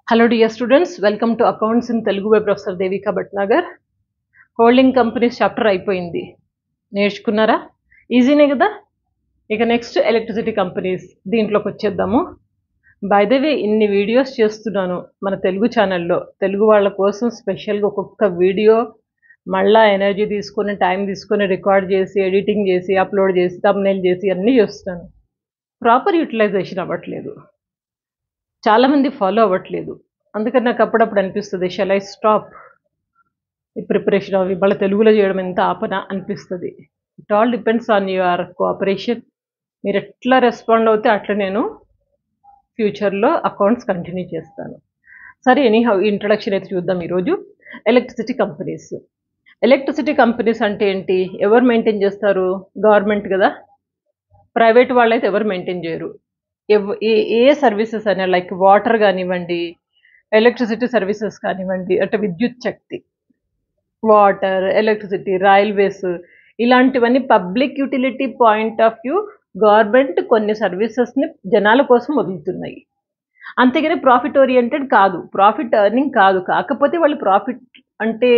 Hello dear students, welcome to Accounts in Telugu by Professor Devika Bhatnagar. Holding companies chapter అయిపోయింది. నేర్చుకున్నారా? ఈజీనే కదా. ఇక నెక్స్ట్ ఎలక్ట్రిసిటీ కంపెనీస్ దీంట్లోకి వచ్చేద్దాము. బై ద వే ఇన్ని వీడియోస్ చేస్తున్నాను మన తెలుగు ఛానల్లో. తెలుగు వాళ్ళ కోసం స్పెషల్గా ఒక్కొక్క వీడియో మళ్ళా ఎనర్జీ తీసుకొని టైం తీసుకొని రికార్డ్ చేసి ఎడిటింగ్ చేసి అప్లోడ్ చేసి థంబ్నెయిల్ చేసి అన్నీ చేస్తున్నాను. ప్రాపర్ యూటిలైజేషన్ అవ్వట్లేదు, చాలామంది ఫాలో అవ్వట్లేదు. అందుకని నాకు అప్పుడప్పుడు అనిపిస్తుంది, షల్ ఐ స్టాప్ ఈ ప్రిపరేషన్ అవి మళ్ళీ తెలుగులో చేయడం ఎంత ఆపన అనిపిస్తుంది. It all depends on your cooperation. మీరు ఎట్లా రెస్పాండ్ అవుతే అట్లా నేను ఫ్యూచర్లో అకౌంట్స్ కంటిన్యూ చేస్తాను. సరే, ఎనీహౌ ఇంట్రడక్షన్ అయితే చూద్దాం ఈరోజు. Electricity companies. ఎలక్ట్రిసిటీ కంపెనీస్ అంటే ఏంటి? ఎవరు మెయింటైన్ చేస్తారు? గవర్నమెంట్ కదా. ప్రైవేట్ వాళ్ళైతే ఎవరు మెయింటైన్ చేయరు. ఏ సర్వీసెస్ అయినా లైక్ వాటర్ కానివ్వండి, ఎలక్ట్రిసిటీ సర్వీసెస్ కానివ్వండి, అంటే విద్యుత్ శక్తి, వాటర్, ఎలక్ట్రిసిటీ, రైల్వేస్, ఇలాంటివన్నీ public utility point of view government కొన్ని సర్వీసెస్ని జనాల కోసం వదులుతున్నాయి. అంతేగాని ప్రాఫిట్ ఓరియంటెడ్ కాదు, ప్రాఫిట్ ఎర్నింగ్ కాదు. కాకపోతే వాళ్ళు ప్రాఫిట్ అంటే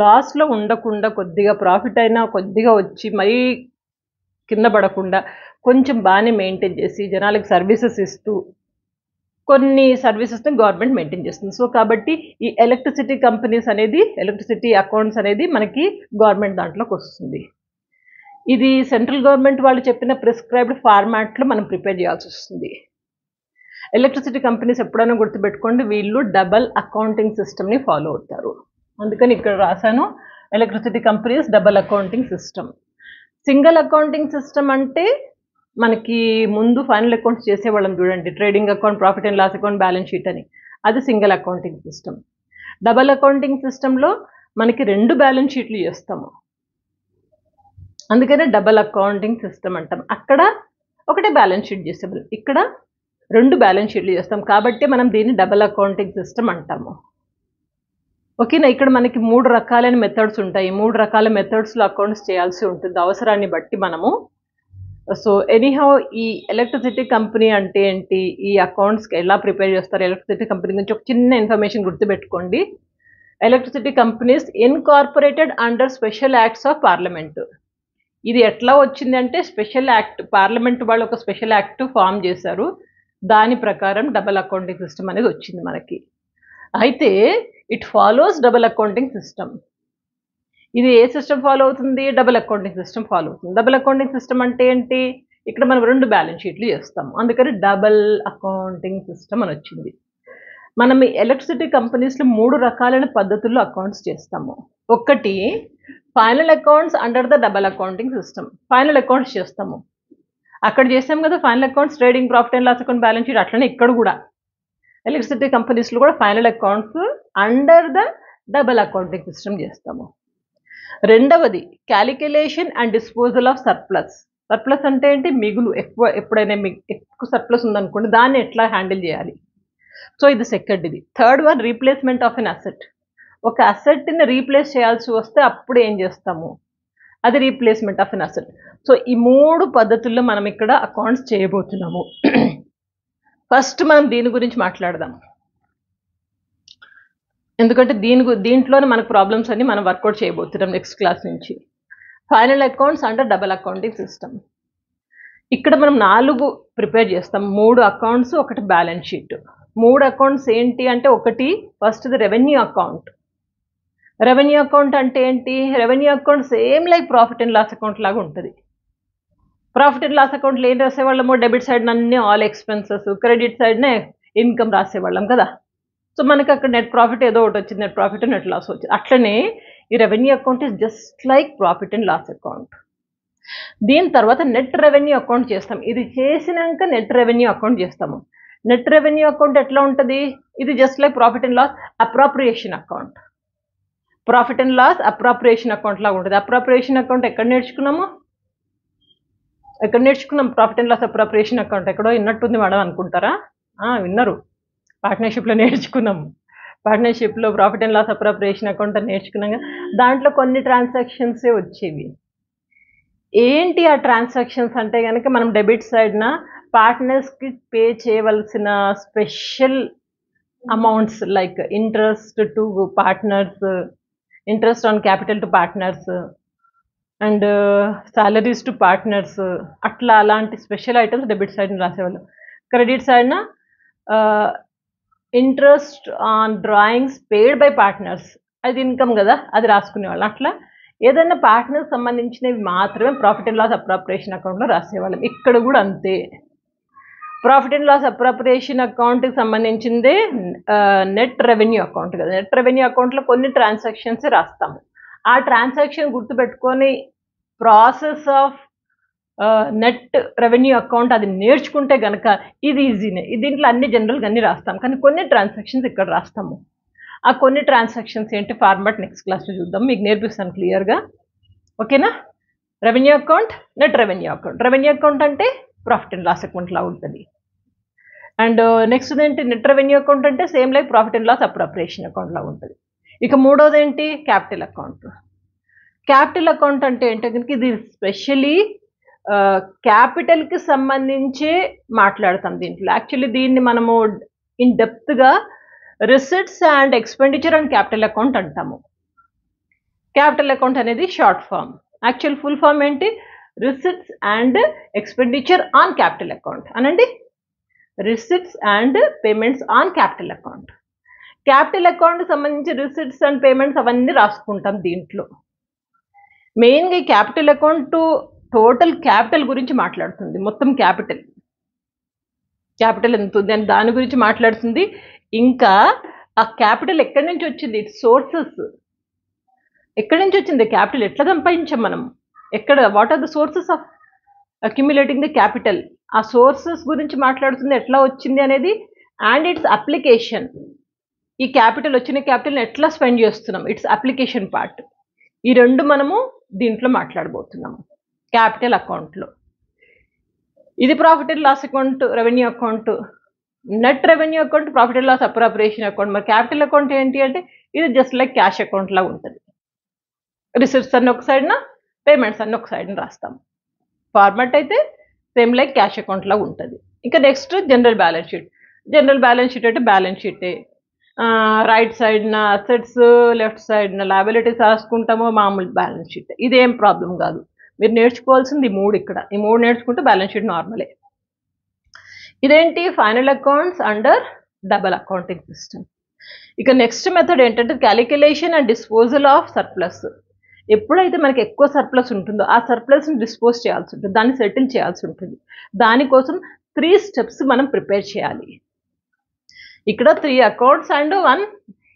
లాస్లో ఉండకుండా కొద్దిగా ప్రాఫిట్ అయినా కొద్దిగా వచ్చి మరీ కింద పడకుండా కొంచెం బాగానే మెయింటైన్ చేసి జనాలకు సర్వీసెస్ ఇస్తూ కొన్ని సర్వీసెస్ని గవర్నమెంట్ మెయింటైన్ చేస్తుంది. సో కాబట్టి ఈ ఎలక్ట్రిసిటీ కంపెనీస్ అనేది, ఎలక్ట్రిసిటీ అకౌంట్స్ అనేది మనకి గవర్నమెంట్ దాంట్లోకి వస్తుంది. ఇది సెంట్రల్ గవర్నమెంట్ వాళ్ళు చెప్పిన ప్రిస్క్రైబ్డ్ ఫార్మాట్లో మనం ప్రిపేర్ చేయాల్సి వస్తుంది. ఎలక్ట్రిసిటీ కంపెనీస్ ఎప్పుడైనా గుర్తుపెట్టుకోండి, వీళ్ళు డబల్ అకౌంటింగ్ సిస్టమ్ని ఫాలో అవుతారు. అందుకని ఇక్కడ రాశాను, electricity companies double accounting system. Single accounting system అంటే మనకి ముందు ఫైనల్ అకౌంట్స్ చేసేవాళ్ళం చూడండి, trading account, profit and loss account, balance sheet అని. అది single accounting system. Double accounting సిస్టంలో మనకి 2 బ్యాలెన్స్ షీట్లు చేస్తాము, అందుకనే డబల్ అకౌంటింగ్ సిస్టమ్ అంటాం. అక్కడ ఒకటే బ్యాలెన్స్ షీట్ చేసేవాళ్ళం, ఇక్కడ 2 బ్యాలెన్స్ షీట్లు చేస్తాం కాబట్టి మనం దీన్ని డబల్ అకౌంటింగ్ సిస్టమ్ అంటాము. ఓకేనా. ఇక్కడ మనకి 3 రకాలైన మెథడ్స్ ఉంటాయి. 3 రకాల మెథడ్స్లో అకౌంట్స్ చేయాల్సి ఉంటుంది అవసరాన్ని బట్టి మనము. సో ఎనీహౌ ఈ ఎలక్ట్రిసిటీ కంపెనీ అంటే ఏంటి, ఈ అకౌంట్స్కి ఎలా ప్రిపేర్ చేస్తారు, ఎలక్ట్రిసిటీ కంపెనీ గురించి ఒక చిన్న ఇన్ఫర్మేషన్ గుర్తుపెట్టుకోండి. Electricity companies incorporated under special acts of parliament. ఇది ఎట్లా వచ్చింది అంటే స్పెషల్ యాక్ట్, పార్లమెంట్ వాళ్ళు ఒక స్పెషల్ యాక్ట్ ఫామ్ చేశారు, దాని ప్రకారం డబల్ అకౌంటింగ్ సిస్టమ్ అనేది వచ్చింది మనకి. అయితే it follows double accounting system. ఇది ఏ సిస్టమ్ ఫాలో అవుతుంది? డబుల్ అకౌంటింగ్ సిస్టమ్ ఫాలో అవుతుంది. డబుల్ అకౌంటింగ్ సిస్టమ్ అంటే ఏంటి? ఇక్కడ మనం 2 బ్యాలెన్స్ షీట్లు చేస్తాము, అందుకని డబుల్ అకౌంటింగ్ సిస్టమ్ అని వచ్చింది. మనం ఈ ఎలక్ట్రిసిటీ కంపెనీస్లో 3 రకాలైన పద్ధతుల్లో అకౌంట్స్ చేస్తాము. ఒకటి final accounts under the double accounting system. Final accounts చేస్తాము, అక్కడ చేసాం కదా final accounts, trading, profit and loss account, balance sheet. అట్లనే ఇక్కడ కూడా ఎలక్ట్రిసిటీ కంపెనీస్లో కూడా final accounts under the double accounting system చేస్తాము. రెండవది calculation and disposal of surplus. Surplus అంటే ఏంటి? మిగులు. ఎప్పుడైనా ఎక్కువ సర్ప్లస్ ఉందనుకోండి, దాన్ని ఎట్లా హ్యాండిల్ చేయాలి. సో ఇది సెకండ్. ఇది third one replacement of an asset. ఒక అసెట్ని రీప్లేస్ చేయాల్సి వస్తే అప్పుడు ఏం చేస్తాము, అది replacement of an asset. So ఈ 3 పద్ధతుల్లో మనం ఇక్కడ అకౌంట్స్ చేయబోతున్నాము. ఫస్ట్ మనం దీని గురించి మాట్లాడదాం, ఎందుకంటే దీంట్లోనే మనకు ప్రాబ్లమ్స్ అన్ని మనం వర్కౌట్ చేయబోతున్నాం నెక్స్ట్ క్లాస్ నుంచి. Final accounts under double accounting system. ఇక్కడ మనం 4 ప్రిపేర్ చేస్తాం, 3 అకౌంట్స్, ఒకటి బ్యాలెన్స్ షీట్. 3 అకౌంట్స్ ఏంటి అంటే, ఒకటి ఫస్ట్ది రెవెన్యూ అకౌంట్. రెవెన్యూ అకౌంట్ అంటే ఏంటి? Revenue account same like profit and loss account లాగా ఉంటుంది. ప్రాఫిట్ అండ్ లాస్ అకౌంట్లో ఏం రాసేవాళ్ళము? డెబిట్ సైడ్ అన్ని ఆల్ ఎక్స్పెన్సెస్, క్రెడిట్ సైడ్నే ఇన్కమ్ రాసేవాళ్ళం కదా. సో మనకి అక్కడ నెట్ ప్రాఫిట్ ఏదో ఒకటి వచ్చింది, నెట్ ప్రాఫిట్, నెట్ లాస్ వచ్చింది. అట్లనే ఈ revenue account is just like profit and loss account. దీని తర్వాత నెట్ రెవెన్యూ అకౌంట్ చేస్తాం. ఇది చేసినాక నెట్ రెవెన్యూ అకౌంట్ చేస్తాము. నెట్ రెవెన్యూ అకౌంట్ ఎట్లా ఉంటుంది? ఇది just like profit and loss appropriation account. Profit and loss appropriation account లాగా ఉంటుంది. అప్రాప్రియేషన్ అకౌంట్ ఎక్కడ నేర్చుకున్నాము? Profit and loss appropriation account ఎక్కడో విన్నట్టుంది మేడం అనుకుంటారా? విన్నారు, పార్ట్నర్షిప్లో నేర్చుకున్నాం. పార్ట్నర్షిప్లో profit and loss appropriation account అని నేర్చుకున్నాం. దాంట్లో కొన్ని ట్రాన్సాక్షన్సే వచ్చేవి. ఏంటి ఆ ట్రాన్సాక్షన్స్ అంటే కనుక, మనం డెబిట్ సైడ్న పార్ట్నర్స్కి పే చేయవలసిన special amounts like interest to partners, interest on capital to partners and salaries to partners, అట్లా అలాంటి స్పెషల్ ఐటమ్స్ డెబిట్ సైడ్ని రాసేవాళ్ళు. క్రెడిట్ సైడ్న interest on drawings paid by partners, అది ఇన్కమ్ కదా, అది రాసుకునేవాళ్ళు. అట్లా ఏదైనా పార్ట్నర్స్ సంబంధించినవి మాత్రమే ప్రాఫిట్ అండ్ లాస్ అప్రాపరియేషన్ అకౌంట్లో రాసేవాళ్ళం. ఇక్కడ కూడా అంతే. ప్రాఫిట్ అండ్ లాస్ అప్రాపరియేషన్ అకౌంట్కి సంబంధించిందే నెట్ రెవెన్యూ అకౌంట్ కదా. నెట్ రెవెన్యూ అకౌంట్లో కొన్ని ట్రాన్సాక్షన్స్ రాస్తాము. ఆ ట్రాన్సాక్షన్ గుర్తుపెట్టుకొని process of net revenue account అది నేర్చుకుంటే కనుక ఇది ఈజీనే. దీంట్లో అన్ని జనరల్గా అన్ని రాస్తాం, కానీ కొన్ని ట్రాన్సాక్షన్స్ ఇక్కడ రాస్తాము. ఆ కొన్ని ట్రాన్సాక్షన్స్ ఏంటి ఫార్మాట్ నెక్స్ట్ క్లాస్లో చూద్దాం, మీకు నేర్పిస్తాను క్లియర్గా. ఓకేనా? Revenue account, net revenue account. Revenue account అంటే ప్రాఫిట్ అండ్ లాస్ అకౌంట్లా ఉంటుంది. అండ్ నెక్స్ట్ ఏంటి, నెట్ రెవెన్యూ అకౌంట్ అంటే same like profit and loss appropriation అకౌంట్లా ఉంటుంది. ఇక మూడోది ఏంటి, క్యాపిటల్ అకౌంట్. క్యాపిటల్ అకౌంట్ అంటే ఏంటంటే కనుక ఇది స్పెషలీ క్యాపిటల్కి సంబంధించే మాట్లాడతాం దీంట్లో. యాక్చువల్లీ దీన్ని మనము ఇన్ డెప్త్గా receipts and expenditure and capital account అంటాము. క్యాపిటల్ అకౌంట్ అనేది short form. Actual full form ఏంటి, receipts and expenditure on capital account అనండి. Receipts and payments on capital account. Capital account సంబంధించి రిసిట్స్ అండ్ పేమెంట్స్ అవన్నీ రాసుకుంటాం దీంట్లో. మెయిన్గా ఈ క్యాపిటల్ అకౌంట్ టోటల్ క్యాపిటల్ గురించి మాట్లాడుతుంది. మొత్తం క్యాపిటల్ ఎంత ఉంది అని దాని గురించి మాట్లాడుతుంది. ఇంకా ఆ క్యాపిటల్ ఎక్కడి నుంచి వచ్చింది, ఇట్స్ సోర్సెస్ ఎక్కడి నుంచి వచ్చింది, క్యాపిటల్ ఎట్లా సంపాదించాం మనం, ఎక్కడ, what are the sources of accumulating the capital, ఆ సోర్సెస్ గురించి మాట్లాడుతుంది, ఎట్లా వచ్చింది అనేది. అండ్ ఇట్స్ అప్లికేషన్, ఈ క్యాపిటల్ వచ్చిన క్యాపిటల్ని ఎట్లా స్పెండ్ చేస్తున్నాం, ఇట్స్ అప్లికేషన్ పార్ట్. ఈ రెండు మనము దీంట్లో మాట్లాడబోతున్నాము క్యాపిటల్ అకౌంట్లో. ఇది profit and loss account, revenue account. Net revenue account profit and loss appropriation account. మరి క్యాపిటల్ అకౌంట్ ఏంటి అంటే ఇది జస్ట్ లైక్ క్యాష్ అకౌంట్ లా ఉంటుంది. రిసిప్ట్స్ అన్ని ఒక సైడ్న, పేమెంట్స్ అన్ని ఒక సైడ్న రాస్తాం. ఫార్మాట్ అయితే సేమ్ లైక్ క్యాష్ అకౌంట్ లా ఉంటుంది. ఇంకా next general balance sheet. General balance sheet అంటే బ్యాలెన్స్ షీటే. రైట్ సైడ్న అసెట్స్, లెఫ్ట్ సైడ్న లయబిలిటీస్ రాసుకుంటాము, మామూలు బ్యాలెన్స్ షీట్. ఇదేం ప్రాబ్లం కాదు. మీరు నేర్చుకోవాల్సింది ఈ మూడు. ఇక్కడ ఈ మూడు నేర్చుకుంటే బ్యాలెన్స్ షీట్ నార్మలే. ఇదేంటి, final accounts under double accounting system. ఇక నెక్స్ట్ మెథడ్ ఏంటంటే calculation and disposal of surplus. ఎప్పుడైతే మనకి ఎక్కువ సర్ప్లస్ ఉంటుందో ఆ సర్ప్లస్ని డిస్పోజ్ చేయాల్సి ఉంటుంది, దాన్ని సెటిల్ చేయాల్సి ఉంటుంది. దానికోసం 3 స్టెప్స్ మనం ప్రిపేర్ చేయాలి. ఇక్కడ 3 accounts and 1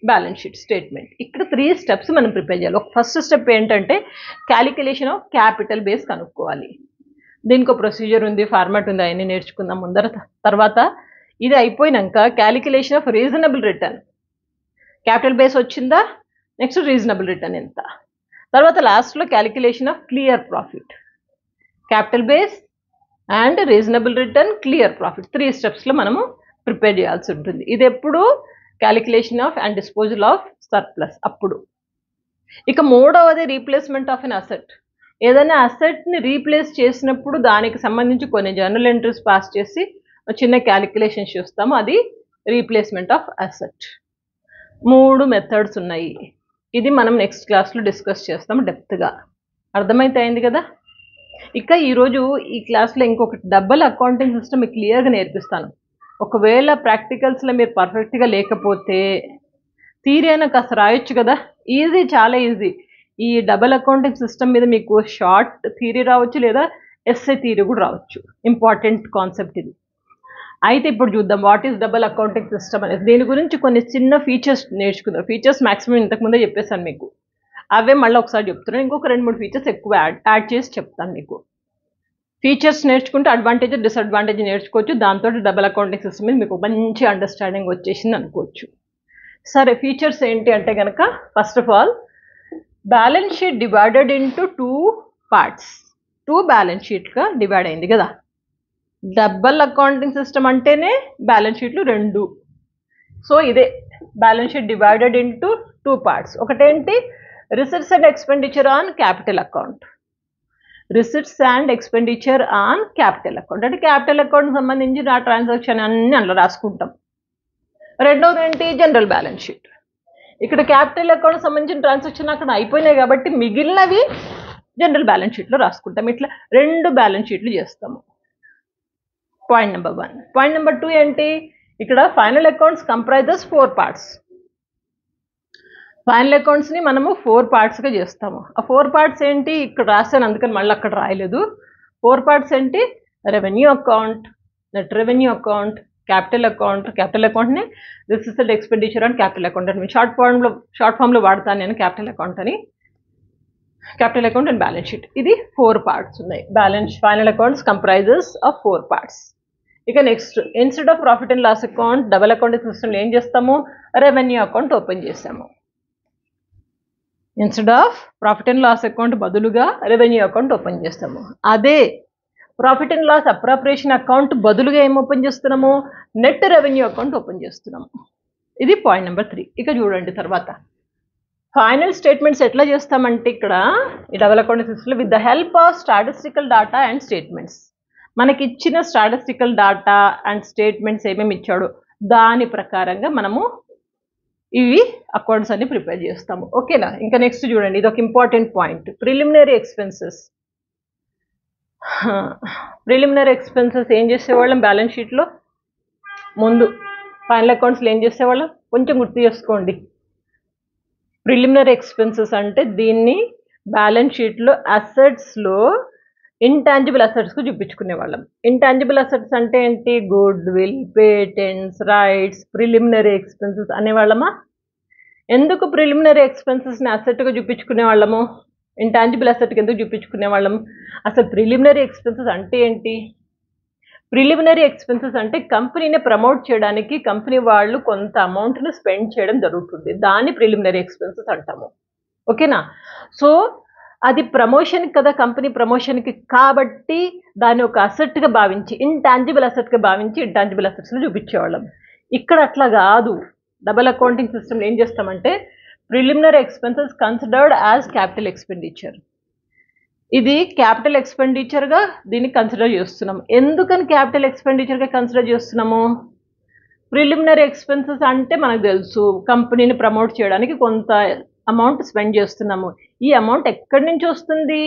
balance sheet statement. ఇక్కడ 3 స్టెప్స్ మనం ప్రిపేర్ చేయాలి. ఒక ఫస్ట్ స్టెప్ ఏంటంటే క్యాలిక్యులేషన్ ఆఫ్ క్యాపిటల్ బేస్ కనుక్కోవాలి. దీనికి ఒక ప్రొసీజర్ ఉంది, ఫార్మాట్ ఉంది, అవన్నీ నేర్చుకుందాం ముందర. తర్వాత ఇది అయిపోయినాక calculation of reasonable return. Capital base వచ్చిందా, నెక్స్ట్ రీజనబుల్ రిటర్న్ ఎంత, తర్వాత లాస్ట్లో calculation of clear profit. Capital base and reasonable return, clear profit, 3 స్టెప్స్లో మనము ప్రిపేర్ చేయాల్సి ఉంటుంది. ఇది ఎప్పుడు, calculation of and disposal of surplus అప్పుడు. ఇక మూడవది రీప్లేస్మెంట్ ఆఫ్ ఎన్ అసెట్. ఏదైనా అసెట్ని రీప్లేస్ చేసినప్పుడు దానికి సంబంధించి కొన్ని జర్నల్ ఎంట్రీస్ పాస్ చేసి చిన్న క్యాలిక్యులేషన్స్ చూస్తాము, అది రీప్లేస్మెంట్ ఆఫ్ అసెట్. 3 మెథడ్స్ ఉన్నాయి. ఇది మనం నెక్స్ట్ క్లాస్లో డిస్కస్ చేస్తాము డెప్త్గా. అయింది కదా. ఇక ఈరోజు ఈ క్లాస్లో ఇంకొకటి డబుల్ అకౌంటింగ్ సిస్టమ్ మీకు క్లియర్గా నేర్పిస్తాను. ఒకవేళ ప్రాక్టికల్స్లో మీరు పర్ఫెక్ట్గా లేకపోతే థియరీ అయినా కాస్త రాయొచ్చు కదా. ఈజీ, చాలా ఈజీ. ఈ డబుల్ అకౌంటింగ్ సిస్టమ్ మీద మీకు షార్ట్ థియరీ రావచ్చు, లేదా ఎస్ఏ థియరీ కూడా రావచ్చు. ఇంపార్టెంట్ కాన్సెప్ట్ ఇది. అయితే ఇప్పుడు చూద్దాం what is double accounting system అనేది. దీని గురించి కొన్ని చిన్న ఫీచర్స్ నేర్చుకుందాం. ఫీచర్స్ మ్యాక్సిమం ఇంతకుముందే చెప్పేసాను మీకు, అవే మళ్ళీ ఒకసారి చెప్తున్నాను. ఇంకొక 2-3 ఫీచర్స్ ఎక్కువ యాడ్ చేసి చెప్తాను మీకు. ఫీచర్స్ నేర్చుకుంటే అడ్వాంటేజ్ డిసడ్వాంటేజ్ నేర్చుకోవచ్చు. దాంతో డబుల్ అకౌంటింగ్ సిస్టమ్ మీద మీకు మంచి అండర్స్టాండింగ్ వచ్చేసింది అనుకోవచ్చు. సరే, ఫీచర్స్ ఏంటి అంటే కనుక, first of all balance sheet divided into 2 parts. 2 balance షీట్గా డివైడ్ అయింది కదా. డబుల్ అకౌంటింగ్ సిస్టమ్ అంటేనే బ్యాలెన్స్ షీట్లు 2. సో ఇదే balance sheet divided into 2 parts. ఒకటేంటి, receipts and expenditure on capital account. Receipts and expenditure on capital account అంటే capital account సంబంధించి ఆ ట్రాన్సాక్షన్ అన్ని అందులో రాసుకుంటాం. రెండవది ఏంటి, జనరల్ బ్యాలెన్స్ షీట్. ఇక్కడ క్యాపిటల్ అకౌంట్ సంబంధించిన ట్రాన్సాక్షన్ అక్కడ అయిపోయినాయి కాబట్టి మిగిలినవి జనరల్ బ్యాలెన్స్ షీట్లో రాసుకుంటాం. ఇట్లా 2 బ్యాలెన్స్ షీట్లు చేస్తాము. Point number 1. పాయింట్ నెంబర్ 2 ఏంటి, ఇక్కడ final accounts comprises 4 parts. Final అకౌంట్స్ని మనము 4 పార్ట్స్గా చేస్తాము. ఆ 4 పార్ట్స్ ఏంటి, ఇక్కడ రాశాను అందుకని మళ్ళీ అక్కడ రాయలేదు. 4 పార్ట్స్ ఏంటి, revenue account, net revenue account, capital account. Capital అకౌంట్ని receipt expenditure and capital account అని షార్ట్ ఫామ్లో వాడతాను నేను క్యాపిటల్ అకౌంట్ అని. Capital account and balance sheet, ఇది 4 పార్ట్స్ ఉన్నాయి. Final accounts comprises of 4 parts. ఇక next, instead of profit and loss account double accounting సిస్టమ్లో ఏం చేస్తాము, రెవెన్యూ అకౌంట్ ఓపెన్ చేసాము. Instead of profit and loss account బదులుగా revenue account open చేస్తాము. అదే profit and loss appropriation account బదులుగా ఏం ఓపెన్ చేస్తున్నాము, నెట్ రెవెన్యూ అకౌంట్ ఓపెన్ చేస్తున్నాము. ఇది పాయింట్ నెంబర్ 3. ఇక చూడండి తర్వాత ఫైనల్ స్టేట్మెంట్స్ ఎట్లా చేస్తామంటే ఇక్కడ ఈ డబుల్ అకౌంటింగ్ సిస్టంలో with the help of statistical data and statements. మనకి ఇచ్చిన స్టాటిస్టికల్ డేటా అండ్ స్టేట్మెంట్స్ ఏమేమి ఇచ్చాడో దాని ప్రకారంగా మనము ఇవి అకౌంట్స్ అన్ని ప్రిపేర్ చేస్తాము. ఓకేనా. ఇంకా నెక్స్ట్ చూడండి, ఇది ఒక important point, preliminary expenses. Preliminary expenses ఏం చేసేవాళ్ళం బ్యాలెన్స్ షీట్లో ముందు, ఫైనల్ అకౌంట్స్లో ఏం చేసేవాళ్ళం కొంచెం గుర్తు చేసుకోండి. ప్రిలిమినరీ ఎక్స్పెన్సెస్ అంటే దీన్ని బ్యాలెన్స్ షీట్లో అసెట్స్లో ఇంటాంజిబుల్ అసెట్స్కు చూపించుకునే వాళ్ళం. ఇంటాంజిబుల్ అసెట్స్ అంటే ఏంటి, goodwill, patents, rights, preliminary expenses అనేవాళ్ళమా. ఎందుకు ప్రిలిమినరీ ఎక్స్పెన్సెస్ని అసెట్గా చూపించుకునే వాళ్ళము, ఇంటాంజిబుల్ అసెట్కి ఎందుకు చూపించుకునే వాళ్ళం, అసలు ప్రిలిమినరీ ఎక్స్పెన్సెస్ అంటే ఏంటి. ప్రిలిమినరీ ఎక్స్పెన్సెస్ అంటే కంపెనీని ప్రమోట్ చేయడానికి కంపెనీ వాళ్ళు కొంత అమౌంట్ని స్పెండ్ చేయడం జరుగుతుంది, దాన్ని ప్రిలిమినరీ ఎక్స్పెన్సెస్ అంటాము. ఓకేనా. సో అది ప్రమోషన్కి కదా, కంపెనీ ప్రమోషన్కి కాబట్టి దాన్ని ఒక అసెట్గా భావించి ఇంటాంజిబుల్ అసెట్గా భావించి ఇంటాంజిబుల్ అసెట్స్లో చూపించేవాళ్ళం. ఇక్కడ అట్లా కాదు. డబుల్ అకౌంటింగ్ సిస్టమ్ ఏం చేస్తామంటే preliminary expenses considered as capital expenditure. ఇది క్యాపిటల్ ఎక్స్పెండిచర్గా దీన్ని కన్సిడర్ చేస్తున్నాం. ఎందుకని క్యాపిటల్ ఎక్స్పెండిచర్గా కన్సిడర్ చేస్తున్నాము, ప్రిలిమినరీ ఎక్స్పెన్సెస్ అంటే మనకు తెలుసు కంపెనీని ప్రమోట్ చేయడానికి కొంత అమౌంట్ స్పెండ్ చేస్తున్నాము. ఈ అమౌంట్ ఎక్కడి నుంచి వస్తుంది,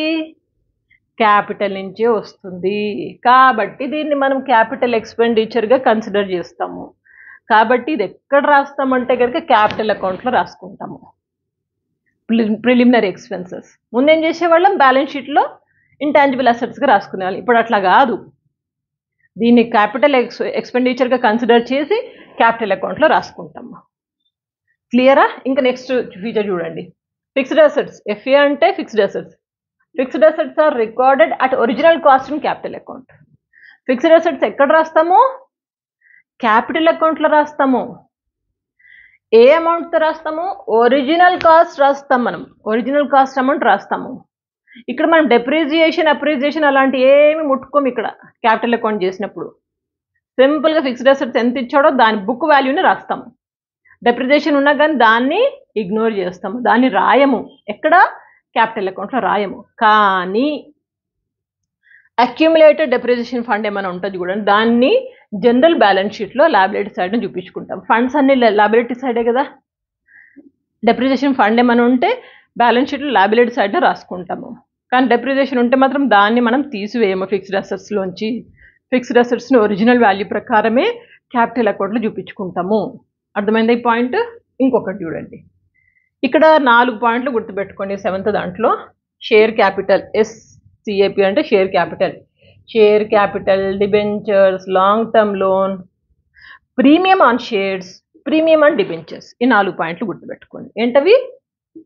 క్యాపిటల్ నుంచే వస్తుంది. కాబట్టి దీన్ని మనం క్యాపిటల్ ఎక్స్పెండిచర్గా కన్సిడర్ చేస్తాము. కాబట్టి ఇది ఎక్కడ రాస్తామంటే కనుక క్యాపిటల్ అకౌంట్లో రాసుకుంటాము ప్రిలిమినరీ ఎక్స్పెన్సెస్. ముందేం చేసేవాళ్ళం బ్యాలెన్స్ షీట్లో ఇంటాంజిబుల్ అసెట్స్గా రాసుకునేవాళ్ళం. ఇప్పుడు అట్లా కాదు, దీన్ని క్యాపిటల్ ఎక్స్పెండిచర్గా కన్సిడర్ చేసి క్యాపిటల్ అకౌంట్లో రాసుకుంటాము. క్లియరా. ఇంకా నెక్స్ట్ ఫీచర్ చూడండి, ఫిక్స్డ్ అసెట్స్. ఎఫ్ఏ అంటే fixed assets. Fixed assets are recorded at original cost in capital account. Fixed assets ఎక్కడ రాస్తాము, క్యాపిటల్ అకౌంట్లో రాస్తాము. ఏ అమౌంట్తో రాస్తాము, ఒరిజినల్ కాస్ట్ రాస్తాం. మనం ఒరిజినల్ కాస్ట్ అమౌంట్ రాస్తాము. ఇక్కడ మనం డెప్రిసియేషన్, అప్రిసియేషన్ అలాంటి ఏమి ముట్టుకోము. ఇక్కడ క్యాపిటల్ అకౌంట్ చేసినప్పుడు సింపుల్గా ఫిక్స్డ్ అసెట్స్ ఎంత ఇచ్చాడో దాని బుక్ వాల్యూని రాస్తాము. డెప్రిసియేషన్ ఉన్నా కానీ దాన్ని ఇగ్నోర్ చేస్తాము, దాన్ని రాయము. ఎక్కడ, క్యాపిటల్ అకౌంట్లో రాయము. కానీ అక్యుములేటెడ్ డెప్రిసియేషన్ ఫండ్ ఏమైనా ఉంటుంది చూడండి, దాన్ని జనరల్ బ్యాలెన్స్ షీట్లో లయబిలిటీ సైడ్ని చూపించుకుంటాం. ఫండ్స్ అన్ని లయబిలిటీ సైడే కదా, డెప్రిసియేషన్ ఫండ్ ఏమైనా ఉంటే బ్యాలెన్స్ షీట్లో లయబిలిటీ సైడ్ని రాసుకుంటాము. కానీ డెప్రిసియేషన్ ఉంటే మాత్రం దాన్ని మనం తీసివేయము ఫిక్స్డ్ అసెట్స్లోంచి. ఫిక్స్డ్ అసెట్స్ని ఒరిజినల్ వాల్యూ ప్రకారమే క్యాపిటల్ అకౌంట్లో చూపించుకుంటాము. అర్థమైంది ఈ పాయింట్. ఇంకొకటి చూడండి, ఇక్కడ 4 పాయింట్లు గుర్తుపెట్టుకోండి. 7th దాంట్లో షేర్ క్యాపిటల్, SCAP అంటే share capital, share capital, debentures, long term loan, premium on shares, premium on debentures. ఈ 4 పాయింట్లు గుర్తుపెట్టుకోండి. ఏంటవి,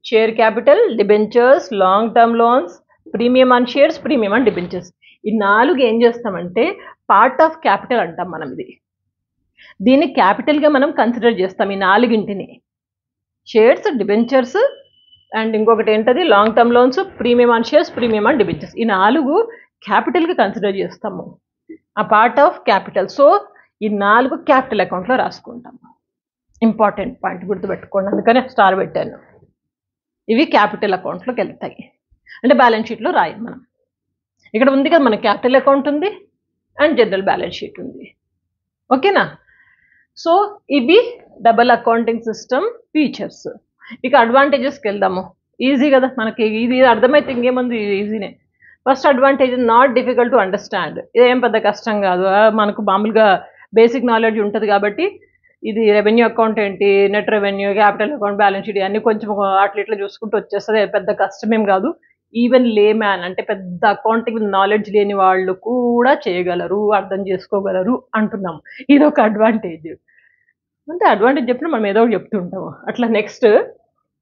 share capital, debentures, long term loans, premium on shares, premium on debentures. ఈ 4 ఏం చేస్తామంటే పార్ట్ ఆఫ్ క్యాపిటల్ అంటాం మనం. దీన్ని క్యాపిటల్గా మనం కన్సిడర్ చేస్తాం. ఈ 4ంటిని, షేర్స్, డిబెంచర్స్ అండ్ ఇంకొకటి ఏంటది long term loans, premium on shares, premium on debentures. ఈ 4 క్యాపిటల్గా కన్సిడర్ చేస్తాము, ఆ పార్ట్ ఆఫ్ క్యాపిటల్. సో ఈ 4 క్యాపిటల్ అకౌంట్లో రాసుకుంటాము. ఇంపార్టెంట్ పాయింట్ గుర్తుపెట్టుకోండి, అందుకని స్టార్ పెట్టాను. ఇవి క్యాపిటల్ అకౌంట్లోకి వెళ్తాయి, అంటే బ్యాలెన్స్ షీట్లో రాయం మనం. ఇక్కడ ఉంది కదా మన క్యాపిటల్ అకౌంట్ ఉంది అండ్ జనరల్ బ్యాలెన్స్ షీట్ ఉంది. ఓకేనా. సో ఇవి డబల్ అకౌంటింగ్ సిస్టమ్ ఫీచర్స్. ఇక అడ్వాంటేజెస్కి వెళ్దాము. ఈజీ కదా మనకి, ఇది అర్థమైతే ఇంకేముంది, ఈజీనే. First advantage, not difficult to understand. ఇదేం పెద్ద కష్టం కాదు, మనకు మామూలుగా బేసిక్ నాలెడ్జ్ ఉంటుంది కాబట్టి. ఇది రెవెన్యూ అకౌంట్ ఏంటి, net revenue, capital account, balance sheet అన్ని కొంచెం అట్లా ఇట్లా చూసుకుంటూ వచ్చేస్తుంది, పెద్ద కష్టమేం కాదు. ఈవెన్ లే మ్యాన్ అంటే పెద్ద అకౌంటింగ్ నాలెడ్జ్ లేని వాళ్ళు కూడా చేయగలరు, అర్థం చేసుకోగలరు అంటున్నాము. ఇది ఒక అడ్వాంటేజ్. అంటే అడ్వాంటేజ్ చెప్పిన మనం ఏదో ఒకటి చెప్తుంటాము అట్లా. Next,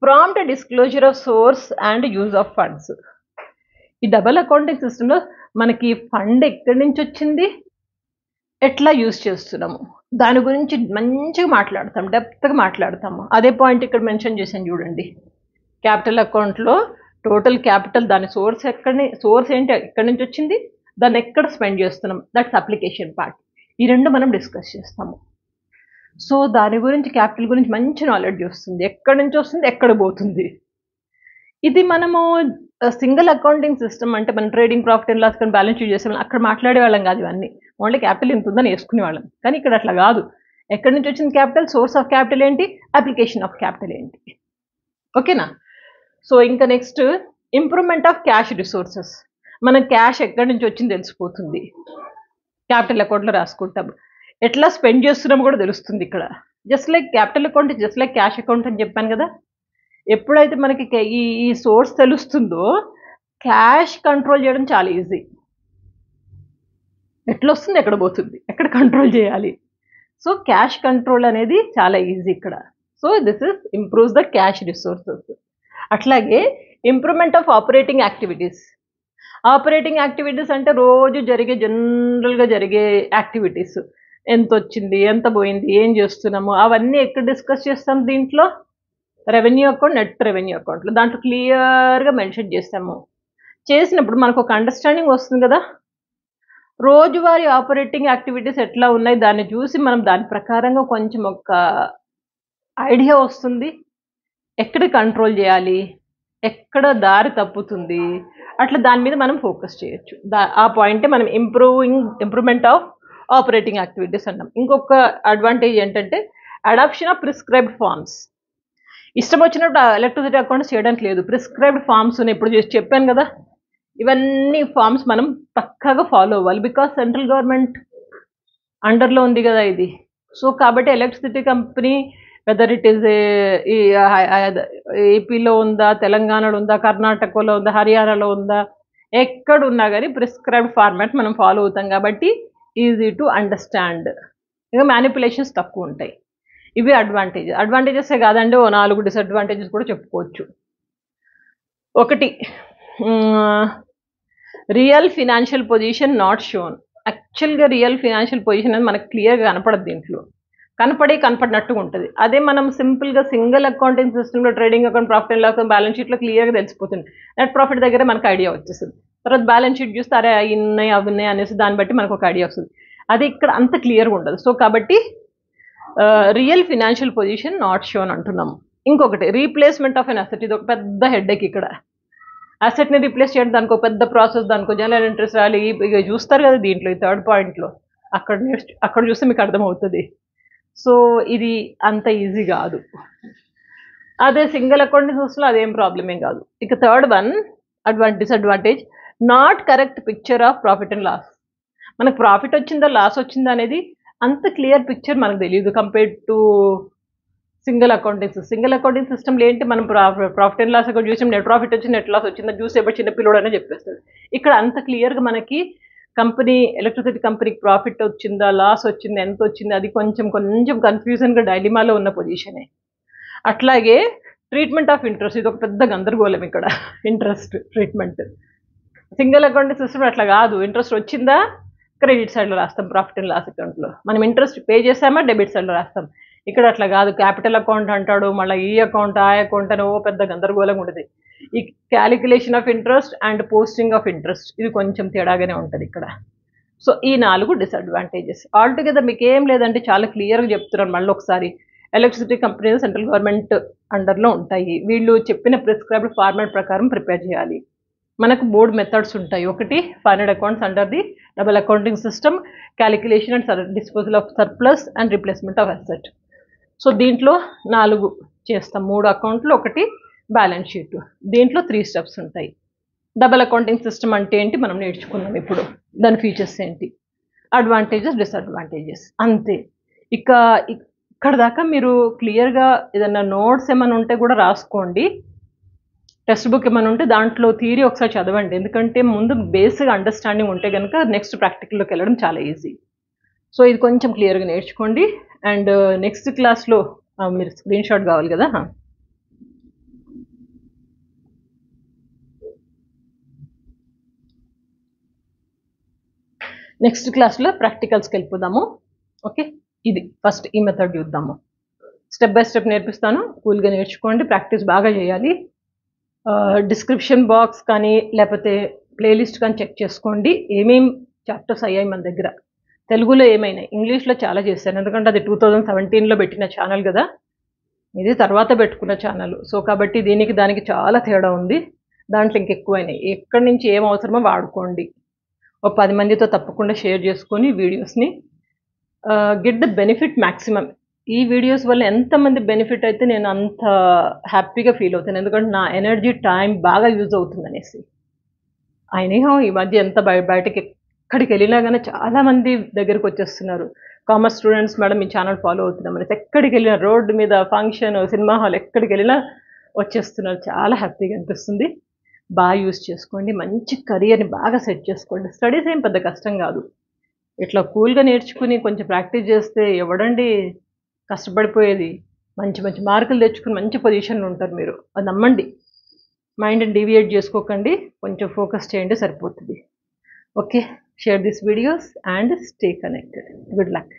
prompt disclosure of swords and use of funds. ఈ డబల్ అకౌంటింగ్ సిస్టంలో మనకి ఫండ్ ఎక్కడి నుంచి వచ్చింది, ఎట్లా యూజ్ చేస్తున్నాము, దాని గురించి మంచిగా మాట్లాడతాం, డెప్త్గా మాట్లాడతాము. అదే పాయింట్ ఇక్కడ మెన్షన్ చేశాను చూడండి. క్యాపిటల్ అకౌంట్లో టోటల్ క్యాపిటల్, దాని సోర్స్ ఏంటి, ఎక్కడి నుంచి వచ్చింది, దాన్ని ఎక్కడ స్పెండ్ చేస్తున్నాం, దట్స్ అప్లికేషన్ పార్ట్. ఈ రెండు మనం డిస్కస్ చేస్తాము. సో దాని గురించి, క్యాపిటల్ గురించి మంచి నాలెడ్జ్ వస్తుంది, ఎక్కడి నుంచి వస్తుంది, ఎక్కడ పోతుంది. ఇది మనము సింగిల్ అకౌంటింగ్ సిస్టమ్ అంటే మనం ట్రేడింగ్, ప్రాఫిట్ అండ్ లాస్ కానీ బ్యాలెన్స్ షీట్ చేసే అక్కడ మాట్లాడే వాళ్ళం కాదు ఇవన్నీ. ఓన్లీ క్యాపిటల్ ఎంత ఉందని వేసుకునే వాళ్ళం. కానీ ఇక్కడ అట్లా కాదు. ఎక్కడి నుంచి వచ్చింది క్యాపిటల్, సోర్స్ ఆఫ్ క్యాపిటల్ ఏంటి, అప్లికేషన్ ఆఫ్ క్యాపిటల్ ఏంటి. ఓకేనా. సో ఇంకా next, improvement of cash resources. మనం క్యాష్ ఎక్కడి నుంచి వచ్చింది తెలిసిపోతుంది, క్యాపిటల్ అకౌంట్లో రాసుకుంటాం. ఎట్లా స్పెండ్ చేస్తున్నాం కూడా తెలుస్తుంది ఇక్కడ. Just like capital account, just like cash account అని చెప్పాను కదా. ఎప్పుడైతే మనకి ఈ సోర్స్ తెలుస్తుందో, క్యాష్ కంట్రోల్ చేయడం చాలా ఈజీ. ఎట్లా వస్తుంది, ఎక్కడ పోతుంది, ఎక్కడ కంట్రోల్ చేయాలి. సో క్యాష్ కంట్రోల్ అనేది చాలా ఈజీ ఇక్కడ. So this is improves the cash resources. అట్లాగే improvement of operating activities. Operating activities అంటే రోజు జనరల్గా జరిగే యాక్టివిటీస్. ఎంత వచ్చింది, ఎంత పోయింది, ఏం చేస్తున్నాము, అవన్నీ ఎక్కడ డిస్కస్ చేస్తాం దీంట్లో, రెవెన్యూ అకౌంట్, నెట్ రెవెన్యూ అకౌంట్లో. దాంట్లో క్లియర్గా మెన్షన్ చేస్తాము. చేసినప్పుడు మనకు ఒక అండర్స్టాండింగ్ వస్తుంది కదా. రోజువారీ ఆపరేటింగ్ యాక్టివిటీస్ ఎట్లా ఉన్నాయి దాన్ని చూసి మనం దాని ప్రకారంగా కొంచెం ఒక ఐడియా వస్తుంది, ఎక్కడ కంట్రోల్ చేయాలి, ఎక్కడ దారి తప్పుతుంది, అట్లా దాని మీద మనం ఫోకస్ చేయొచ్చు. ఆ పాయింటే మనం ఇంప్రూవ్మెంట్ ఆఫ్ ఆపరేటింగ్ యాక్టివిటీస్ అన్నాం. ఇంకొక అడ్వాంటేజ్ ఏంటంటే, అడాప్షన్ ఆఫ్ ప్రిస్క్రైబ్డ్ ఫార్మ్స్. ఇష్టం వచ్చినప్పుడు ఎలక్ట్రిసిటీ అకౌంట్స్ చేయడానికి లేదు, ప్రిస్క్రైబ్డ్ ఫార్మ్స్ ఉన్నాయి. ఇప్పుడు చెప్పాను కదా, ఇవన్నీ ఫార్మ్స్ మనం పక్కాగా ఫాలో అవ్వాలి. బికాస్ సెంట్రల్ గవర్నమెంట్ అండర్లో ఉంది కదా ఇది. సో కాబట్టి electricity company whether it is ఏపీలో ఉందా, తెలంగాణలో ఉందా, కర్ణాటకలో ఉందా, హర్యానాలో ఉందా, ఎక్కడున్నా కానీ ప్రిస్క్రైబ్డ్ ఫార్మాట్ మనం ఫాలో అవుతాం కాబట్టి ఈజీ టు అండర్స్టాండ్. ఇంకా మ్యానిపులేషన్స్ తక్కువ ఉంటాయి. ఇవి అడ్వాంటేజెసే కాదండి, 4 డిసడ్వాంటేజెస్ కూడా చెప్పుకోవచ్చు. ఒకటి, real financial position not shown. యాక్చువల్గా రియల్ ఫినాన్షియల్ పొజిషన్ అనేది మనకు క్లియర్గా కనపడదు, దీంట్లో కనపడినట్టుగా ఉంటుంది. అదే మనం సింపుల్గా సింగిల్ అకౌంటింగ్ సిస్టంలో trading account, profit and loss, balance షీట్లో క్లియర్గా తెలిసిపోతుంది. నెట్ ప్రాఫిట్ దగ్గర మనకు ఐడియా వచ్చేస్తుంది. తర్వాత బ్యాలెన్స్ షీట్ చూస్తే అరే ఇన్నాయి అవి ఉన్నాయి అనేసి దాన్ని బట్టి మనకు ఒక ఐడియా వస్తుంది. అది ఇక్కడ అంత క్లియర్గా ఉండదు. సో కాబట్టి real financial position not shown అంటున్నాము. ఇంకొకటి, రీప్లేస్మెంట్ ఆఫ్ ఎన్ అసెట్. ఇది ఒక పెద్ద హెడ్ఏక్ ఇక్కడ. అసెట్ని రీప్లేస్ చేయడం దానికి ఒక పెద్ద ప్రాసెస్, దానికి జనరల్ ఇంట్రెస్ట్ రాలి ఇక చూస్తారు కదా దీంట్లో, ఈ థర్డ్ పాయింట్లో అక్కడ చూస్తే మీకు అర్థమవుతుంది. సో ఇది అంత ఈజీ కాదు. అదే సింగిల్ అకౌంటింగ్ సిస్టంలో అదేం ప్రాబ్లం ఏం కాదు. ఇక third one disadvantage, not correct picture of profit and loss. మనకు ప్రాఫిట్ వచ్చిందా, లాస్ వచ్చిందా అనేది అంత క్లియర్ పిక్చర్ మనకు తెలియదు కంపేర్డ్ టు సింగిల్ అకౌంటింగ్ సిస్టమ్లో ఏంటి, మనం ప్రాఫిట్ అండ్ లాస్ అకౌంట్ చూసాం, నెట్ ప్రాఫిట్ వచ్చింది, నెట్ లాస్ వచ్చింది చూసి ఎవరు చిన్న పిల్లోడనే చెప్పేస్తుంది. ఇక్కడ అంత క్లియర్గా మనకి ఎలక్ట్రిసిటీ కంపెనీకి ప్రాఫిట్ వచ్చిందా, లాస్ వచ్చిందా, ఎంత వచ్చింది, అది కొంచెం కన్ఫ్యూజన్గా డైలిమాలో ఉన్న పొజిషనే. అట్లాగే ట్రీట్మెంట్ ఆఫ్ ఇంట్రెస్ట్, ఇది ఒక పెద్ద గందరగోళం ఇక్కడ. Interest treatment single accounting system అట్లా కాదు. ఇంట్రెస్ట్ వచ్చిందా క్రెడిట్ సైడ్లో రాస్తాం, ప్రాఫిట్ అండ్ లాస్ అకౌంట్లో మనం ఇంట్రెస్ట్ పే చేసామా డెబిట్ సైడ్లో రాస్తాం. ఇక్కడ అట్లా కాదు, క్యాపిటల్ అకౌంట్ అంటాడు, మళ్ళీ ఈ అకౌంట్ ఆ అకౌంట్ అని పెద్ద గందరగోళంగా ఉంటుంది. ఈ calculation of interest and posting of interest ఇది కొంచెం తేడాగానే ఉంటుంది ఇక్కడ. సో ఈ 4 డిసడ్వాంటేజెస్. ఆల్టుగెదర్ మీకు ఏం లేదంటే చాలా క్లియర్గా చెప్తున్నారు. మళ్ళీ ఒకసారి, ఎలక్ట్రిసిటీ కంపెనీలు సెంట్రల్ గవర్నమెంట్ అండర్లో ఉంటాయి. వీళ్ళు చెప్పిన ప్రిస్క్రైబ్డ్ ఫార్మాట్ ప్రకారం ప్రిపేర్ చేయాలి. మనకు బోర్డ్ మెథడ్స్ ఉంటాయి. ఒకటి final accounts under the double accounting system, calculation and disposal of surplus and replacement of asset. So దీంట్లో 4 చేస్తాం, 3 అకౌంట్లు, ఒకటి బ్యాలెన్స్ షీట్. దీంట్లో 3 స్టెప్స్ ఉంటాయి. డబుల్ అకౌంటింగ్ సిస్టమ్ అంటే ఏంటి మనం నేర్చుకున్నాం ఇప్పుడు, దాని ఫీచర్స్ ఏంటి, అడ్వాంటేజెస్ డిసడ్వాంటేజెస్, అంతే. ఇక్కడ దాకా మీరు క్లియర్గా ఏదైనా నోట్స్ ఏమైనా ఉంటే కూడా రాసుకోండి. టెక్స్ట్ బుక్ ఏమైనా ఉంటే దాంట్లో థియరీ ఒకసారి చదవండి, ఎందుకంటే ముందు బేసిక్ అండర్స్టాండింగ్ ఉంటే కనుక నెక్స్ట్ ప్రాక్టికల్లోకి వెళ్ళడం చాలా ఈజీ. సో ఇది కొంచెం క్లియర్గా నేర్చుకోండి. అండ్ నెక్స్ట్ క్లాస్లో మీరు స్క్రీన్ షాట్ కావాలి కదా, నెక్స్ట్ క్లాస్లో ప్రాక్టికల్స్కి వెళ్ళిపోదాము. ఓకే, ఇది ఫస్ట్ ఈ మెథడ్ చూద్దాము. స్టెప్ బై స్టెప్ నేర్పిస్తాను, కూల్గా నేర్చుకోండి, ప్రాక్టీస్ బాగా చేయాలి. డిస్క్రిప్షన్ బాక్స్ కానీ లేకపోతే ప్లేలిస్ట్ కానీ చెక్ చేసుకోండి, ఏమేం చాప్టర్స్ అయ్యాయి మన దగ్గర. తెలుగులో ఏమైనా, ఇంగ్లీష్లో చాలా చేశాను, ఎందుకంటే అది 2017లో పెట్టిన ఛానల్ కదా, ఇది తర్వాత పెట్టుకున్న ఛానల్. సో కాబట్టి దీనికి దానికి చాలా తేడా ఉంది, దాంట్లో ఇంకెక్కువైనాయి. ఎక్కడి నుంచి ఏం అవసరమో వాడుకోండి. ఒక 10 మందితో తప్పకుండా షేర్ చేసుకొని వీడియోస్ని గెట్ ద బెనిఫిట్ మ్యాక్సిమం. ఈ వీడియోస్ వల్ల ఎంతమంది బెనిఫిట్ అయితే నేను అంత హ్యాపీగా ఫీల్ అవుతాను, ఎందుకంటే నా ఎనర్జీ టైం బాగా యూజ్ అవుతుంది అనేసి. అయినా ఈ మధ్య ఎంత బయటకి ఎక్కడికి వెళ్ళినా కానీ చాలామంది దగ్గరికి వచ్చేస్తున్నారు. కామర్స్ స్టూడెంట్స్ మేడం మీ ఛానల్ ఫాలో అవుతున్నాం అనేసి, ఎక్కడికి వెళ్ళినా, రోడ్డు మీద, ఫంక్షన్, సినిమా హాల్, ఎక్కడికి వెళ్ళినా వచ్చేస్తున్నారు. చాలా హ్యాపీగా అనిపిస్తుంది. బాగా యూజ్ చేసుకోండి, మంచి కెరియర్ని బాగా సెట్ చేసుకోండి. స్టడీస్ ఏం పెద్ద కష్టం కాదు, ఇట్లా కూల్గా నేర్చుకుని కొంచెం ప్రాక్టీస్ చేస్తే ఎవడండి కష్టపడిపోయేది. మంచి మంచి మార్కులు తెచ్చుకుని మంచి పొజిషన్లో ఉంటారు మీరు, అది నమ్మండి. మైండ్ని డీవియేట్ చేసుకోకండి, కొంచెం ఫోకస్ చేయండి, సరిపోతుంది. Okay, share this videos and stay connected. Good luck.